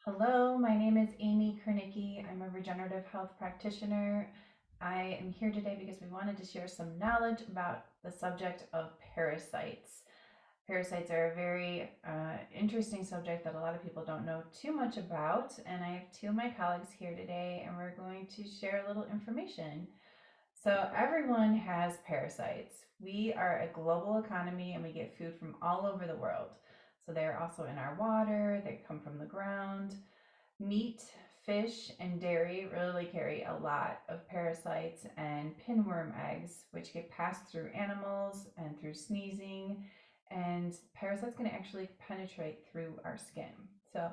Hello, my name is Amy Kernicki. I'm a regenerative health practitioner. I am here today because we wanted to share some knowledge about the subject of parasites. Parasites are a very interesting subject that a lot of people don't know too much about, and I have two of my colleagues here today, and we're going to share a little information. So, everyone has parasites. We are a global economy and we get food from all over the world. So, they're also in our water, they come from the ground. Meat, fish, and dairy really carry a lot of parasites and pinworm eggs, which get passed through animals and through sneezing. And parasites can actually penetrate through our skin. So,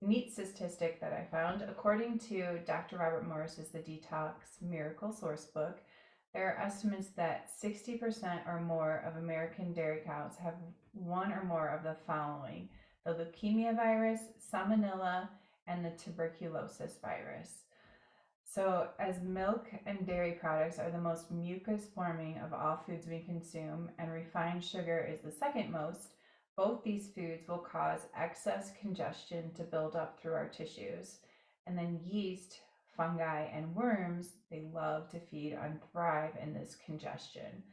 neat statistic that I found according to Dr. Robert Morris's The Detox Miracle Source Book, there are estimates that 60% or more of American dairy cows have one or more of the following: the leukemia virus, salmonella, and the tuberculosis virus. So, as milk and dairy products are the most mucus forming of all foods we consume, and refined sugar is the second most, both these foods will cause excess congestion to build up through our tissues. And then yeast, fungi, and worms, they love to feed and thrive in this congestion.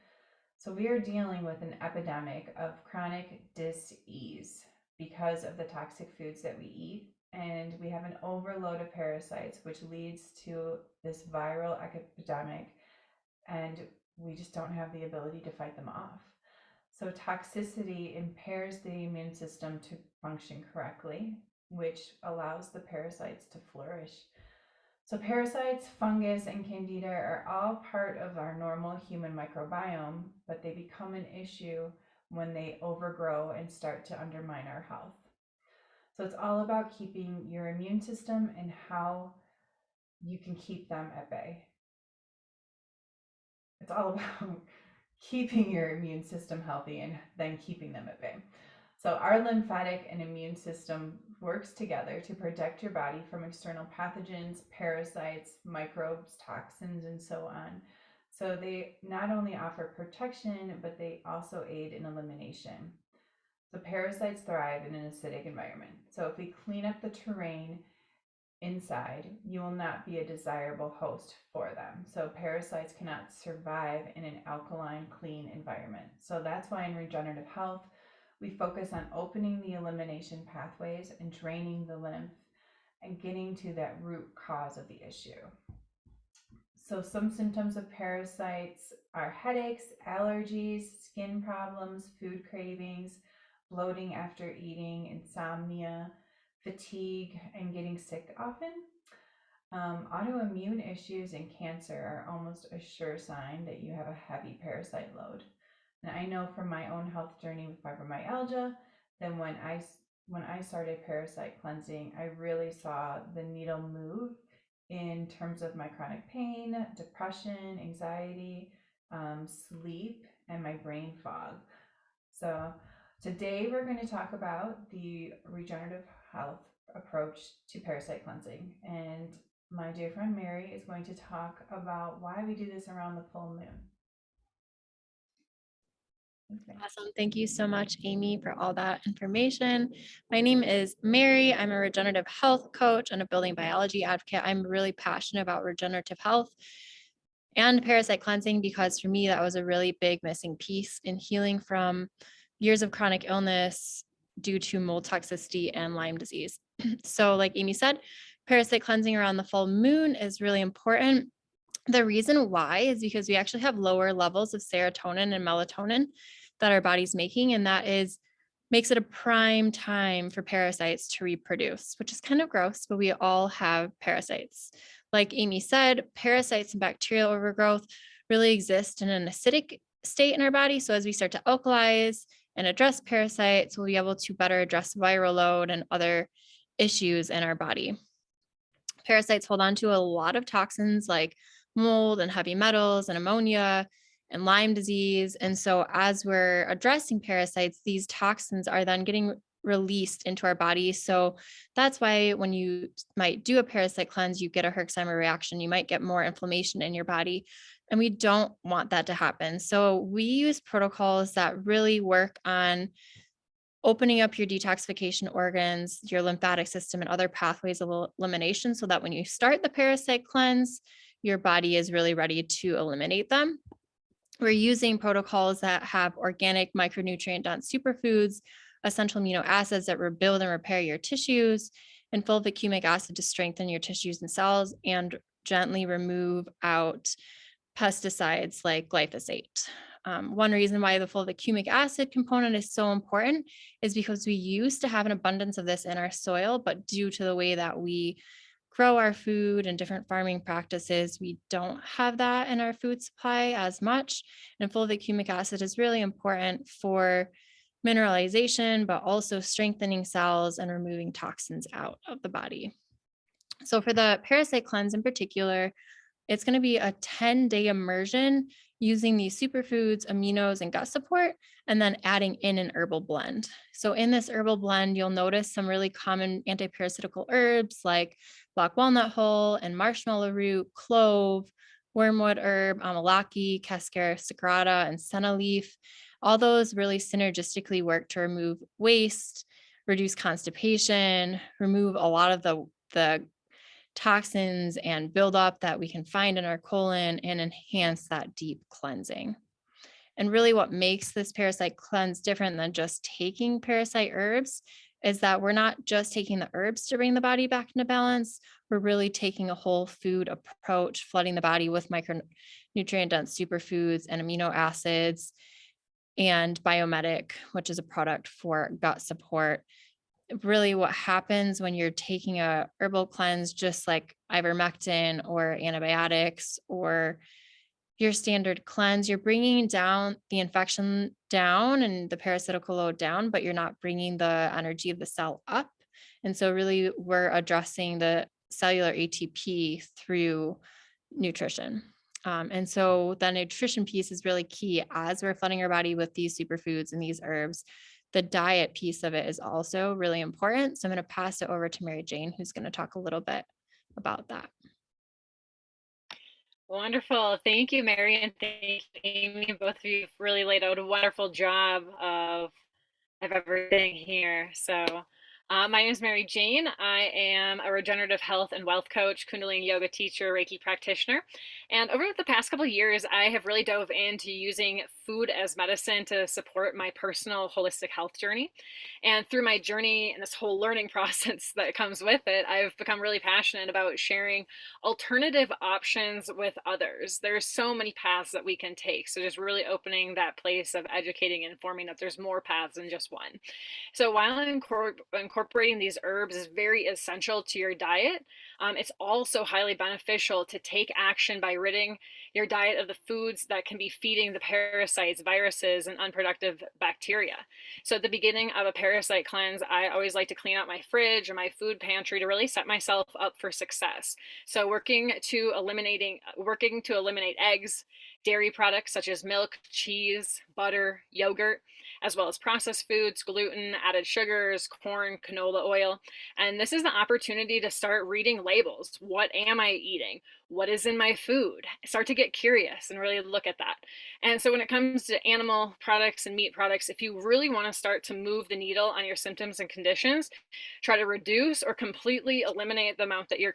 So, we are dealing with an epidemic of chronic dis-ease because of the toxic foods that we eat. And we have an overload of parasites, which leads to this viral epidemic, and we just don't have the ability to fight them off. So, toxicity impairs the immune system to function correctly, which allows the parasites to flourish. So, parasites, fungus, and candida are all part of our normal human microbiome, but they become an issue when they overgrow and start to undermine our health. So, it's all about keeping your immune system and how you can keep them at bay. It's all about keeping your immune system healthy and then keeping them at bay. So, our lymphatic and immune system works together to protect your body from external pathogens, parasites, microbes, toxins, and so on. So, they not only offer protection, but they also aid in elimination. So, parasites thrive in an acidic environment. So, if we clean up the terrain inside, you will not be a desirable host for them. So parasites cannot survive in an alkaline, clean environment. So that's why in regenerative health, we focus on opening the elimination pathways and draining the lymph and getting to that root cause of the issue. So some symptoms of parasites are headaches, allergies, skin problems, food cravings, bloating after eating, insomnia, fatigue, and getting sick often. Autoimmune issues and cancer are almost a sure sign that you have a heavy parasite load. And I know from my own health journey with fibromyalgia that when I started parasite cleansing, I really saw the needle move in terms of my chronic pain, depression, anxiety, sleep, and my brain fog. So today we're going to talk about the regenerative health approach to parasite cleansing. And my dear friend Mary is going to talk about why we do this around the full moon. Thanks, Mary. Awesome. Thank you so much, Amy, for all that information. My name is Mary. I'm a regenerative health coach and a building biology advocate. I'm really passionate about regenerative health and parasite cleansing because for me, that was a really big missing piece in healing from years of chronic illness due to mold toxicity and Lyme disease. So, like Amy said, parasite cleansing around the full moon is really important. The reason why is because we actually have lower levels of serotonin and melatonin that our body's making, and that is makes it a prime time for parasites to reproduce, which is kind of gross, but we all have parasites. Like Amy said, parasites and bacterial overgrowth really exist in an acidic state in our body. So as we start to alkalize and address parasites, we'll be able to better address viral load and other issues in our body. Parasites hold on to a lot of toxins like mold and heavy metals and ammonia and Lyme disease. And so, as we're addressing parasites, these toxins are then getting released into our body. So, that's why when you might do a parasite cleanse, you get a Herxheimer reaction. You might get more inflammation in your body. And we don't want that to happen. So, we use protocols that really work on opening up your detoxification organs, your lymphatic system, and other pathways of elimination so that when you start the parasite cleanse, your body is really ready to eliminate them. We're using protocols that have organic micronutrient dense superfoods, essential amino acids that rebuild and repair your tissues, and fulvic acid to strengthen your tissues and cells and gently remove out pesticides like glyphosate. One reason why the fulvic acid component is so important is because we used to have an abundance of this in our soil, but due to the way that we grow our food and different farming practices, we don't have that in our food supply as much. And fulvic acid is really important for mineralization, but also strengthening cells and removing toxins out of the body. So, for the parasite cleanse in particular, it's going to be a 10-day immersion using these superfoods, aminos, and gut support, and then adding in an herbal blend. So, in this herbal blend, you'll notice some really common antiparasitical herbs like black walnut hull and marshmallow root, clove, wormwood herb, amalaki, cascara sagrada, and senna leaf. All those really synergistically work to remove waste, reduce constipation, remove a lot of the toxins and buildup that we can find in our colon and enhance that deep cleansing. And really, what makes this parasite cleanse different than just taking parasite herbs is that we're not just taking the herbs to bring the body back into balance. We're really taking a whole food approach, flooding the body with micronutrient dense superfoods and amino acids, and Biomedic, which is a product for gut support. Really, what happens when you're taking a herbal cleanse, just like ivermectin or antibiotics or your standard cleanse, you're bringing down the infection down and the parasitical load down, but you're not bringing the energy of the cell up. And so really we're addressing the cellular ATP through nutrition. And so the nutrition piece is really key as we're flooding our body with these superfoods and these herbs. The diet piece of it is also really important. So I'm going to pass it over to Mary Jane, who's going to talk a little bit about that. Wonderful. Thank you, Mary, and thank you, Amy. Both of you have really laid out a wonderful job of everything here. So, my name is Mary Jane. I am a regenerative health and wealth coach, Kundalini yoga teacher, Reiki practitioner. And over the past couple of years, I have really dove into using food as medicine to support my personal holistic health journey. And through my journey and this whole learning process that comes with it, I've become really passionate about sharing alternative options with others. There's so many paths that we can take. So just really opening that place of educating and informing that there's more paths than just one. So while incorporating these herbs is very essential to your diet, it's also highly beneficial to take action by ridding your diet of the foods that can be feeding the parasites, viruses, and unproductive bacteria. So at the beginning of a parasite cleanse, I always like to clean out my fridge or my food pantry to really set myself up for success. So working to eliminate eggs, dairy products such as milk, cheese, butter, yogurt, as well as processed foods, gluten, added sugars, corn, canola oil. And this is the opportunity to start reading labels. What am I eating? What is in my food? Start to get curious and really look at that. And so when it comes to animal products and meat products, if you really want to start to move the needle on your symptoms and conditions, try to reduce or completely eliminate the amount that you're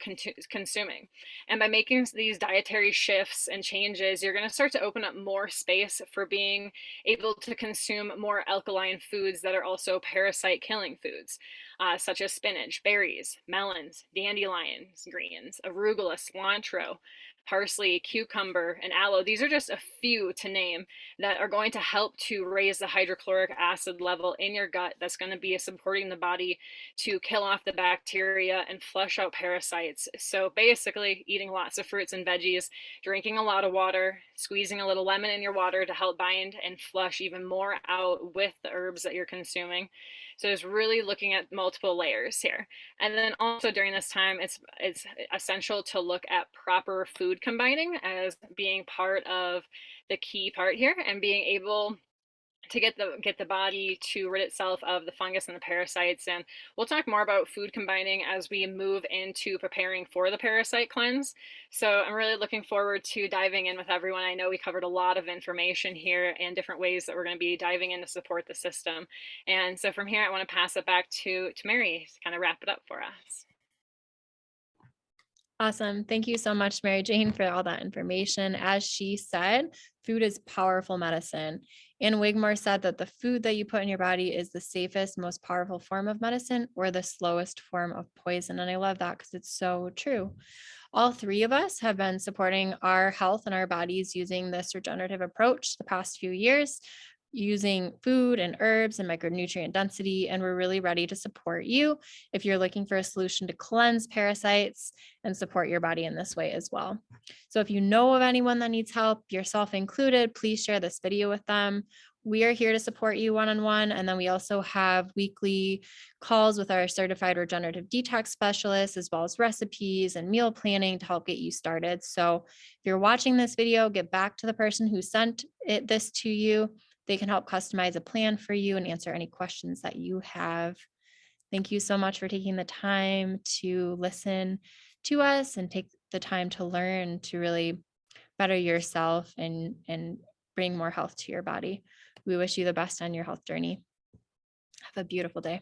consuming. And by making these dietary shifts and changes, you're going to start to open up more space for being able to consume more alkaline foods that are also parasite killing foods, such as spinach, berries, melons, dandelions, greens, arugula, cilantro, parsley, cucumber, and aloe. These are just a few to name that are going to help to raise the hydrochloric acid level in your gut. That's going to be supporting the body to kill off the bacteria and flush out parasites. So basically, eating lots of fruits and veggies, drinking a lot of water, squeezing a little lemon in your water to help bind and flush even more out with the herbs that you're consuming. So it's really looking at multiple layers here. And then also during this time, it's essential to look at proper food combining as being part of the key part here, and being able to get the body to rid itself of the fungus and the parasites. And we'll talk more about food combining as we move into preparing for the parasite cleanse. So I'm really looking forward to diving in with everyone. I know we covered a lot of information here and different ways that we're going to be diving in to support the system. And so from here, I want to pass it back to Mary to kind of wrap it up for us. Awesome. Thank you so much, Mary Jane, for all that information. As she said, food is powerful medicine. And Wigmore said that the food that you put in your body is the safest, most powerful form of medicine or the slowest form of poison. And I love that because it's so true. All three of us have been supporting our health and our bodies using this regenerative approach the past few years, using food and herbs and micronutrient density. And we're really ready to support you if you're looking for a solution to cleanse parasites and support your body in this way as well. So if you know of anyone that needs help, yourself included, please share this video with them. We are here to support you one-on-one. And then we also have weekly calls with our certified regenerative detox specialists, as well as recipes and meal planning to help get you started. So if you're watching this video, get back to the person who sent this to you. They can help customize a plan for you and answer any questions that you have. Thank you so much for taking the time to listen to us and take the time to learn to really better yourself and bring more health to your body. We wish you the best on your health journey. Have a beautiful day.